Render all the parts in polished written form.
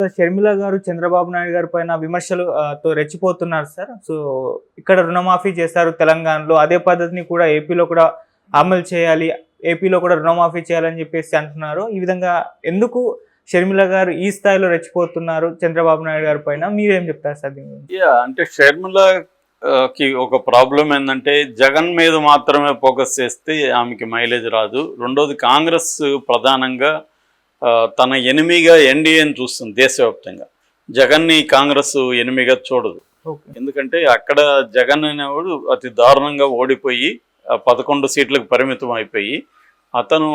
షర్మిల గారు చంద్రబాబు నాయుడు గారి పైన విమర్శలు తో రెచ్చిపోతున్నారు సార్. సో ఇక్కడ రుణమాఫీ చేశారు తెలంగాణలో. అదే పద్ధతిని కూడా ఏపీలో కూడా అమలు చేయాలి. ఏపీలో కూడా రుణమాఫీ చేయాలని చెప్పేసి అంటున్నారు. ఈ విధంగా ఎందుకు షర్మిల గారు ఈ స్థాయిలో రెచ్చిపోతున్నారు చంద్రబాబు నాయుడు గారి పైన? మీరేం చెప్తారు సార్ దీని గురించి? అంటే షర్మిలకి ఒక ప్రాబ్లం ఏంటంటే జగన్ మీద మాత్రమే ఫోకస్ చేస్తే ఆమెకి మైలేజ్ రాదు. రెండోది కాంగ్రెస్ ప్రధానంగా తన ఎనిమిగా ఎన్డీఏని చూస్తుంది దేశవ్యాప్తంగా. జగన్ని కాంగ్రెస్ ఎనిమిగా చూడదు. ఎందుకంటే అక్కడ జగన్ అనేవాడు అతి దారుణంగా ఓడిపోయి 11 సీట్లకు పరిమితం అయిపోయి అతను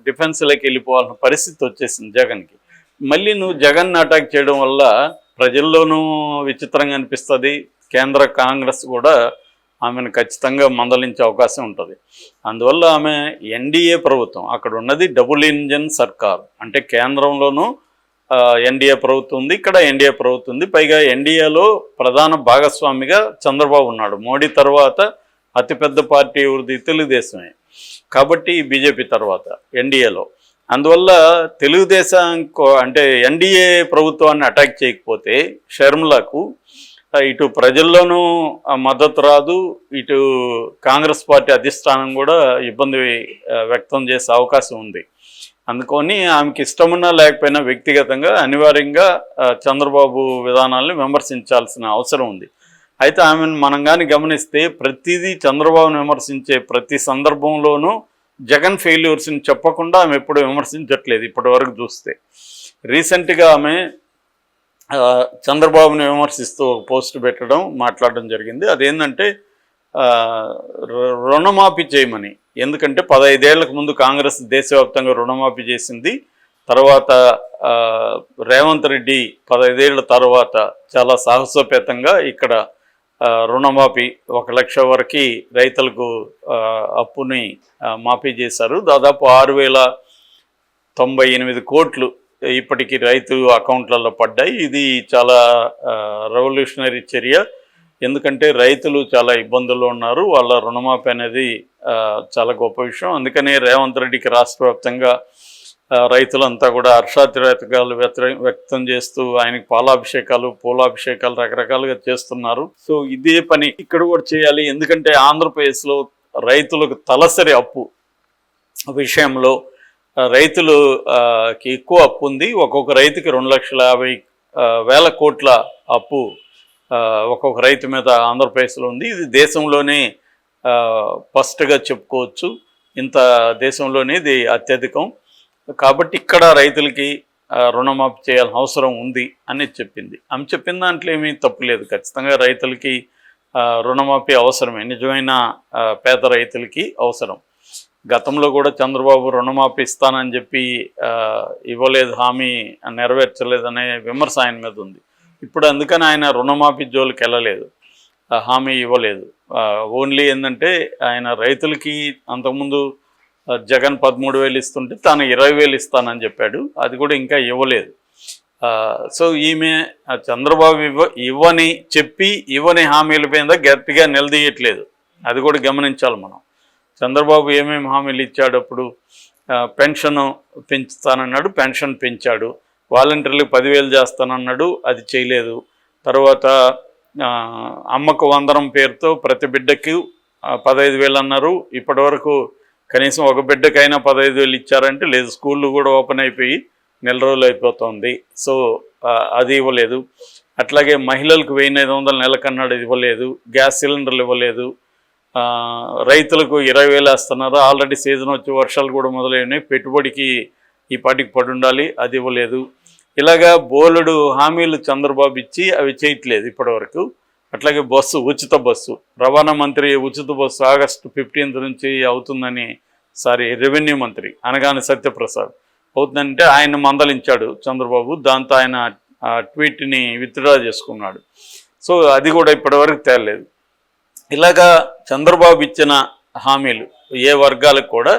డిఫెన్స్లోకి వెళ్ళిపోవాల్సిన పరిస్థితి వచ్చేసింది జగన్కి. మళ్ళీ నువ్వు జగన్ అటాక్ చేయడం వల్ల ప్రజల్లోనూ విచిత్రంగా అనిపిస్తుంది. కేంద్ర కాంగ్రెస్ కూడా ఆమెను ఖచ్చితంగా మందలించే అవకాశం ఉంటుంది. అందువల్ల ఆమె ఎన్డీఏ ప్రభుత్వం, అక్కడ ఉన్నది డబుల్ ఇంజన్ సర్కార్. అంటే కేంద్రంలోనూ ఎన్డీఏ ప్రభుత్వం ఉంది, ఇక్కడ ఎన్డీఏ ప్రభుత్వం ఉంది. పైగా ఎన్డీఏలో ప్రధాన భాగస్వామిగా చంద్రబాబు ఉన్నాడు. మోడీ తర్వాత అతిపెద్ద పార్టీ ఎవరిది? తెలుగుదేశమే. కాబట్టి బీజేపీ తర్వాత ఎన్డీఏలో. అందువల్ల తెలుగుదేశం అంటే ఎన్డీఏ ప్రభుత్వాన్ని అటాక్ చేయకపోతే షర్మిలకు ఇటు ప్రజల్లోనూ మద్దతు రాదు, ఇటు కాంగ్రెస్ పార్టీ అధిష్టానం కూడా ఇబ్బంది వ్యక్తం చేసే అవకాశం ఉంది. అందుకని ఆమెకి ఇష్టమున్నా లేకపోయినా వ్యక్తిగతంగా అనివార్యంగా చంద్రబాబు విధానాలను విమర్శించాల్సిన అవసరం ఉంది. అయితే ఆమెను మనం కానీ గమనిస్తే ప్రతిదీ చంద్రబాబును విమర్శించే ప్రతి సందర్భంలోనూ జగన్ ఫెయిల్యూర్స్ని చెప్పకుండా ఆమె ఎప్పుడు విమర్శించట్లేదు ఇప్పటి వరకు చూస్తే. రీసెంట్గా ఆమె చంద్రబాబుని విమర్శిస్తూ ఒక పోస్ట్ పెట్టడం, మాట్లాడడం జరిగింది. అదేంటంటే రుణమాఫీ చేయమని. ఎందుకంటే 15 ఏళ్లకు ముందు కాంగ్రెస్ దేశవ్యాప్తంగా రుణమాఫీ చేసింది. తర్వాత రేవంత్ రెడ్డి 15 ఏళ్ల తర్వాత చాలా సాహసోపేతంగా ఇక్కడ రుణమాఫీ 1 లక్ష వరకు రైతులకు అప్పుని మాఫీ చేశారు. దాదాపు 6,098 కోట్లు ఇప్పటికీ రైతు అకౌంట్లలో పడ్డాయి. ఇది చాలా రెవల్యూషనరీ చర్య. ఎందుకంటే రైతులు చాలా ఇబ్బందుల్లో ఉన్నారు. వాళ్ళ రుణమాఫీ అనేది చాలా గొప్ప విషయం. అందుకనే రేవంత్ రెడ్డికి రాష్ట్ర వ్యాప్తంగా రైతులంతా కూడా హర్షాతిరేకాలు వ్యక్తం చేస్తూ ఆయనకి పాలాభిషేకాలు, పూలాభిషేకాలు రకరకాలుగా చేస్తున్నారు. సో ఇదే పని ఇక్కడ కూడా చేయాలి. ఎందుకంటే ఆంధ్రప్రదేశ్లో రైతులకు తలసరి అప్పు విషయంలో రైతులకి ఎక్కువ అప్పు ఉంది. ఒక్కొక్క రైతుకి 2,50,000 కోట్ల అప్పు ఒక్కొక్క రైతు మీద ఆంధ్రప్రదేశ్లో ఉంది. ఇది దేశంలోనే ఫస్ట్గా చెప్పుకోవచ్చు. ఇంత దేశంలోనే ఇది అత్యధికం. కాబట్టి ఇక్కడ రైతులకి రుణమాఫీ చేయాల్సిన అవసరం ఉంది అని చెప్పింది. ఆమె చెప్పిన దాంట్లో ఏమీ తప్పు లేదు. ఖచ్చితంగా రైతులకి రుణమాఫీ అవసరమే, నిజమైన పేద రైతులకి అవసరం. గతంలో కూడా చంద్రబాబు రుణమాఫీ ఇస్తానని చెప్పి ఇవ్వలేదు, హామీ నెరవేర్చలేదనే విమర్శ ఆయన మీద ఉంది. ఇప్పుడు అందుకని ఆయన రుణమాఫీ జోలికి వెళ్ళలేదు, హామీ ఇవ్వలేదు. ఓన్లీ ఏంటంటే ఆయన రైతులకి అంతకుముందు జగన్ 13,000 ఇస్తుంటే తాను 20,000 ఇస్తానని చెప్పాడు. అది కూడా ఇంకా ఇవ్వలేదు. సో ఈమె చంద్రబాబు ఇవ్వని చెప్పి ఇవ్వని హామీల మీద గట్టిగా నిలదీయట్లేదు. అది కూడా గమనించాలి మనం. చంద్రబాబు ఏమేమి హామీలు ఇచ్చాడు? అప్పుడు పెన్షన్ పెంచుతానన్నాడు, పెన్షన్ పెంచాడు. వాలంటీర్లకు 10,000 చేస్తానన్నాడు, అది చేయలేదు. తర్వాత అమ్మకు వందనం పేరుతో ప్రతి బిడ్డకి 15,000 అన్నారు. ఇప్పటి వరకు కనీసం ఒక బిడ్డకైనా 15,000 ఇచ్చారంటే లేదు. స్కూళ్ళు కూడా ఓపెన్ అయిపోయి నెల రోజులు అయిపోతుంది. సో అది ఇవ్వలేదు. అట్లాగే మహిళలకు 1,500 నెలకన్నాడు, ఇవ్వలేదు. గ్యాస్ సిలిండర్లు ఇవ్వలేదు. రైతులకు 20,000 వేస్తున్నారు. ఆల్రెడీ సీజన్ వచ్చి వర్షాలు కూడా మొదలైనవి. పెట్టుబడికి ఈ పాటికి పడి ఉండాలి, అది ఇవ్వలేదు. ఇలాగా బోలెడు హామీలు చంద్రబాబు ఇచ్చి అవి చేయట్లేదు ఇప్పటివరకు. అట్లాగే ఉచిత బస్సు, రవాణా మంత్రి ఉచిత బస్సు ఆగస్టు 15 నుంచి అవుతుందని, రెవెన్యూ మంత్రి అనగానే సత్యప్రసాద్ అవుతుందంటే ఆయన మందలించాడు చంద్రబాబు. దాంతో ఆయన ట్వీట్ని విత్డ్రా చేసుకున్నాడు. సో అది కూడా ఇప్పటివరకు తేలలేదు. ఇలాగా చంద్రబాబు ఇచ్చిన హామీలు ఏ వర్గాలకు కూడా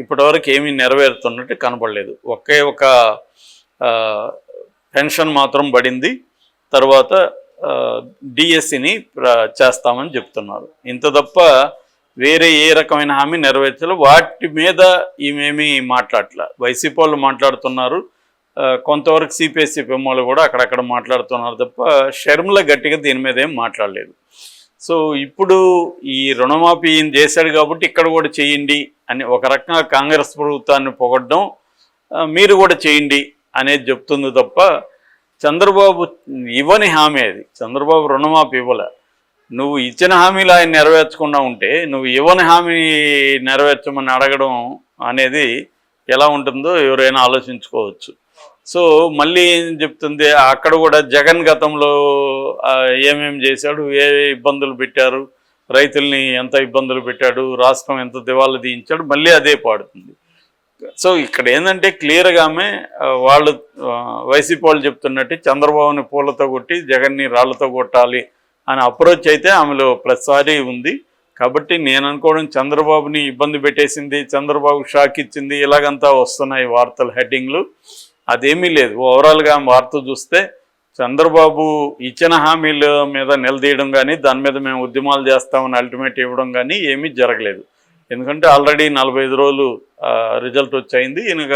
ఇప్పటివరకు ఏమీ నెరవేరుతున్నట్టు కనబడలేదు. ఒకే ఒక పెన్షన్ మాత్రం పడింది. తర్వాత డిఎస్సిని చేస్తామని చెప్తున్నారు. ఇంత తప్ప వేరే ఏ రకమైన హామీ నెరవేర్చాలో వాటి మీద ఈమెమీ మాట్లాడట్లా. వైసీపీ వాళ్ళు మాట్లాడుతున్నారు. కొంతవరకు సిపిఎస్ సిపిఎంలు కూడా అక్కడక్కడ మాట్లాడుతున్నారు తప్ప షర్మిల గట్టిగా దీని మీద ఏం మాట్లాడలేదు. సో ఇప్పుడు ఈ రుణమాఫీ ఈయన చేశాడు కాబట్టి ఇక్కడ కూడా చేయండి అని ఒక రకంగా కాంగ్రెస్ ప్రభుత్వాన్ని పొగడ్డం, మీరు కూడా చేయండి అనేది చెప్తుంది తప్ప చంద్రబాబు ఇవ్వని హామీ అది. చంద్రబాబు రుణమాఫీ ఇవ్వలే. నువ్వు ఇచ్చిన హామీలు ఆయన నెరవేర్చకుండా ఉంటే నువ్వు ఇవ్వని హామీ నెరవేర్చమని అడగడం అనేది ఎలా ఉంటుందో ఎవరైనా ఆలోచించుకోవచ్చు. సో మళ్ళీ ఏం చెప్తుంది, అక్కడ కూడా జగన్ గతంలో ఏమేం చేశాడు, ఏ ఇబ్బందులు పెట్టారు, రైతుల్ని ఎంత ఇబ్బందులు పెట్టాడు, రాష్ట్రం ఎంత దివాళా తీయించాడు, మళ్ళీ అదే పాడుతుంది. సో ఇక్కడ ఏంటంటే క్లియర్గా ఆమె వాళ్ళు వైసీపీ వాళ్ళు చెప్తున్నట్టు చంద్రబాబుని పూలతో కొట్టి జగన్ని రాళ్లతో కొట్టాలి అనే అప్రోచ్ అయితే ఆమెలో ప్రతిసారి ఉంది. కాబట్టి నేను అనుకోవడం చంద్రబాబుని ఇబ్బంది పెట్టేసింది, చంద్రబాబు షాక్ ఇచ్చింది, ఇలాగంతా వస్తున్నాయి వార్తలు హెడ్డింగ్లు. అదేమీ లేదు. ఓవరాల్గా వార్త చూస్తే చంద్రబాబు ఇచ్చిన హామీల మీద నిలదీయడం కానీ, దాని మీద మేము ఉద్యమాలు చేస్తామని అల్టిమేట్ ఇవ్వడం కానీ ఏమీ జరగలేదు. ఎందుకంటే ఆల్రెడీ 45 రోజులు రిజల్ట్ వచ్చాయింది. ఈయనక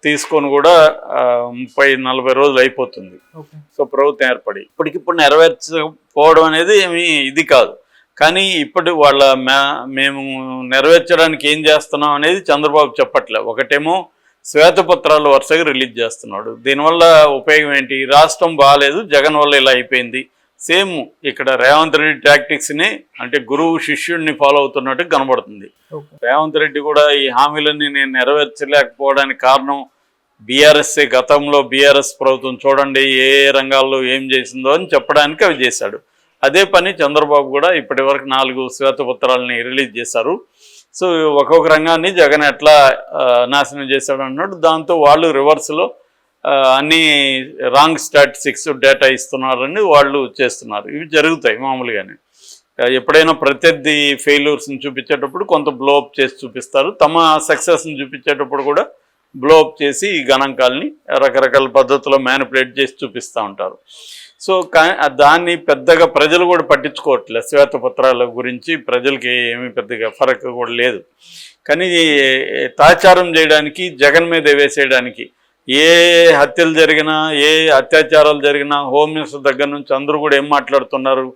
తీసుకొని కూడా 30-40 రోజులు అయిపోతుంది. సో ప్రభుత్వం ఏర్పడి ఇప్పటికిప్పుడు నెరవేర్చకపోవడం అనేది ఏమీ ఇది కాదు. కానీ ఇప్పుడు మేము నెరవేర్చడానికి ఏం చేస్తున్నాం అనేది చంద్రబాబు చెప్పట్లే. ఒకటేమో శ్వేతపత్రాలు వరుసగా రిలీజ్ చేస్తున్నాడు. దీనివల్ల ఉపయోగం ఏంటి? రాష్ట్రం బాగాలేదు, జగన్ వల్ల ఇలా అయిపోయింది. సేమ్ ఇక్కడ రేవంత్ రెడ్డి టాక్టిక్స్ని అంటే గురువు శిష్యుడిని ఫాలో అవుతున్నట్టు కనబడుతుంది. రేవంత్ రెడ్డి కూడా ఈ హామీలన్నీ నేను నెరవేర్చలేకపోవడానికి కారణం బీఆర్ఎస్ఏ. గతంలో బీఆర్ఎస్ ప్రభుత్వం చూడండి ఏ రంగాల్లో ఏం చేసిందో అని చెప్పడానికి అవి చేశాడు. అదే పని చంద్రబాబు కూడా ఇప్పటి వరకు 4 శ్వేతపత్రాలని రిలీజ్ చేశారు. సో ఒక్కొక్క రంగాన్ని జగన్ ఎట్లా నాశనం చేశాడు అన్నాడు. దాంతో వాళ్ళు రివర్స్లో అన్ని రాంగ్ స్టాటిస్టిక్స్ డేటా ఇస్తున్నారని వాళ్ళు చేస్తున్నారు. ఇవి జరుగుతాయి మామూలుగానే. ఎప్పుడైనా ప్రత్యర్థి ఫెయిల్యూర్స్ని చూపించేటప్పుడు కొంత బ్లోఅప్ చేసి చూపిస్తారు, తమ సక్సెస్ని చూపించేటప్పుడు కూడా బ్లోఅప్ చేసి ఈ గణాంకాలని రకరకాల పద్ధతుల్లో మ్యానిపులేట్ చేసి చూపిస్తూ ఉంటారు. సో దాన్ని పెద్దగా ప్రజలు కూడా పట్టించుకోవట్లేదు. శ్వేతపత్రాల గురించి ప్రజలకి ఏమీ పెద్దగా ఫరక్ కూడా లేదు. కానీ తాచారం చేయడానికి, జగన్ మీద వేసేయడానికి, ఏ హత్యలు జరిగినా ఏ అత్యాచారాలు జరిగినా హోమ్ మినిస్టర్ దగ్గర నుంచి అందరూ కూడా ఏం మాట్లాడుతున్నారు,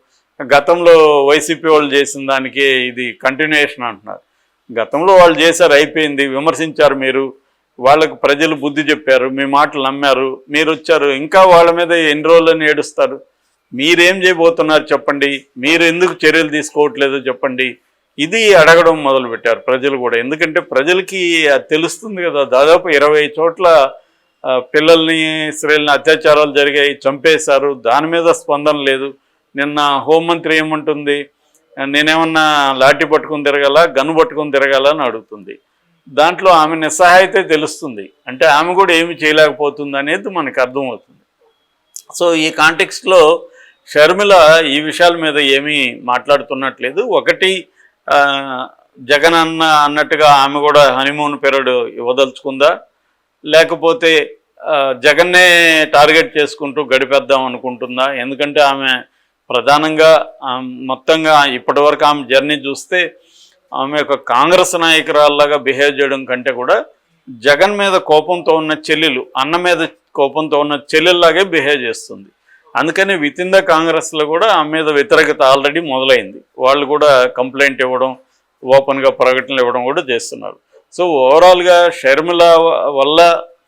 గతంలో వైసీపీ వాళ్ళు చేసిన దానికే ఇది కంటిన్యూయేషన్ అంటున్నారు. గతంలో వాళ్ళు చేశారు, అయిపోయింది, విమర్శించారు మీరు, వాళ్ళకు ప్రజలు బుద్ధి చెప్పారు, మీ మాటలు నమ్మారు, మీరు వచ్చారు, ఇంకా వాళ్ళ మీద ఎన్ని రోజులని ఏడుస్తారు? మీరేం చేయబోతున్నారు చెప్పండి, మీరు ఎందుకు చర్యలు తీసుకోవట్లేదో చెప్పండి. ఇది అడగడం మొదలుపెట్టారు ప్రజలు కూడా. ఎందుకంటే ప్రజలకి అది తెలుస్తుంది కదా, దాదాపు 20 చోట్ల పిల్లల్ని స్త్రీలని అత్యాచారాలు జరిగాయి, చంపేశారు, దాని మీద స్పందన లేదు. నిన్న హోంమంత్రి ఏమంటుంది, నేనేమన్నా లాఠీ పట్టుకుని తిరగాల, గన్ను పట్టుకుని తిరగాల అని అడుగుతుంది. దాంట్లో ఆమె నిస్సహాయతే తెలుస్తుంది. అంటే ఆమె కూడా ఏమి చేయలేకపోతుంది అనేది మనకు అర్థమవుతుంది. సో ఈ కాంటెక్స్ట్లో షర్మిల ఈ విషయాల మీద ఏమీ మాట్లాడుతున్నట్లేదు. ఒకటి జగన్ అన్నట్టుగా ఆమె కూడా హనీమూన్ పీరియడ్ ఇవ్వదలుచుకుందా, లేకపోతే జగన్నే టార్గెట్ చేసుకుంటూ గడిపేద్దాం అనుకుంటుందా? ఎందుకంటే ఆమె ప్రధానంగా మొత్తంగా ఇప్పటివరకు ఆమె జర్నీ చూస్తే ఆమె ఒక కాంగ్రెస్ నాయకురాల్లాగా బిహేవ్ చేయడం కంటే కూడా జగన్ మీద కోపంతో ఉన్న చెల్లెలు, అన్న మీద కోపంతో ఉన్న చెల్లెల్లాగే బిహేవ్ చేస్తుంది. అందుకని విత్ ఇన్ ద కాంగ్రెస్లో కూడా ఆమె మీద వ్యతిరేకత ఆల్రెడీ మొదలైంది. వాళ్ళు కూడా కంప్లైంట్ ఇవ్వడం, ఓపెన్గా ప్రకటనలు ఇవ్వడం కూడా చేస్తున్నారు. సో ఓవరాల్గా షర్మిల వల్ల